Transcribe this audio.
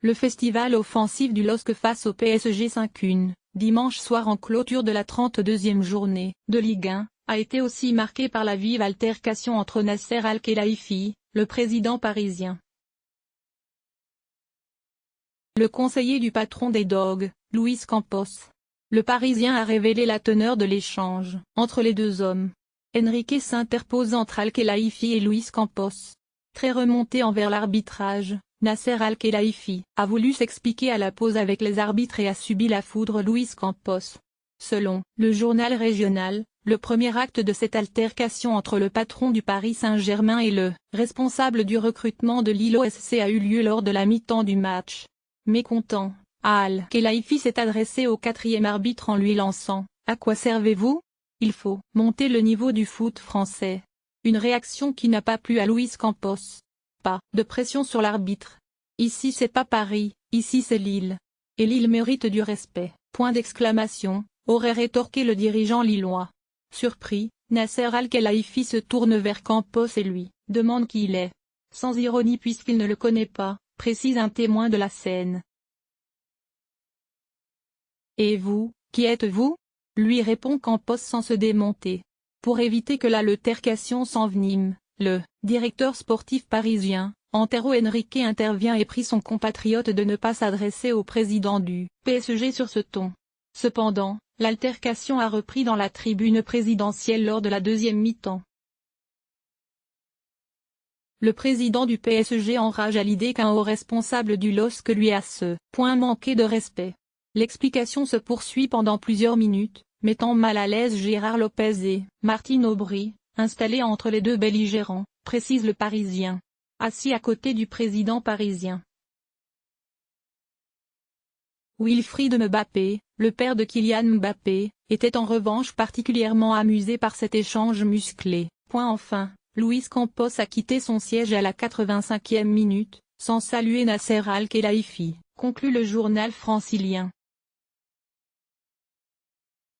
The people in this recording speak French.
Le festival offensif du LOSC face au PSG 5-1, dimanche soir en clôture de la 32e journée de Ligue 1, a été aussi marqué par la vive altercation entre Nasser Al-Khelaifi, le président parisien. Le conseiller du patron des Dogs, Luis Campos. Le Parisien a révélé la teneur de l'échange entre les deux hommes. Enrique s'interpose entre Al-Khelaifi et Luis Campos. Très remonté envers l'arbitrage, Nasser Al-Khelaifi a voulu s'expliquer à la pause avec les arbitres et a subi la foudre Luis Campos. Selon le journal régional, le premier acte de cette altercation entre le patron du Paris Saint-Germain et le responsable du recrutement de Lille OSC a eu lieu lors de la mi-temps du match. Mécontent, Al-Khelaifi s'est adressé au quatrième arbitre en lui lançant « À quoi servez-vous ? Il faut monter le niveau du foot français ». Une réaction qui n'a pas plu à Luis Campos. Pas de pression sur l'arbitre. Ici c'est pas Paris, ici c'est Lille. Et Lille mérite du respect, point d'exclamation, aurait rétorqué le dirigeant lillois. Surpris, Nasser Al-Khelaifi se tourne vers Campos et lui demande qui il est. Sans ironie puisqu'il ne le connaît pas, précise un témoin de la scène. Et vous, qui êtes-vous ? Lui répond Campos sans se démonter. Pour éviter que l'altercation s'envenime, le directeur sportif parisien, Antero Henrique intervient et prie son compatriote de ne pas s'adresser au président du PSG sur ce ton. Cependant, l'altercation a repris dans la tribune présidentielle lors de la deuxième mi-temps. Le président du PSG enrage à l'idée qu'un haut responsable du LOSC lui a à ce point manqué de respect. L'explication se poursuit pendant plusieurs minutes, mettant mal à l'aise Gérard Lopez et Martine Aubry, installés entre les deux belligérants, précise le Parisien. Assis à côté du président parisien. Wilfried Mbappé, le père de Kylian Mbappé, était en revanche particulièrement amusé par cet échange musclé. Enfin, Luis Campos a quitté son siège à la 85e minute, sans saluer Nasser Al-Khelaifi, conclut le journal francilien.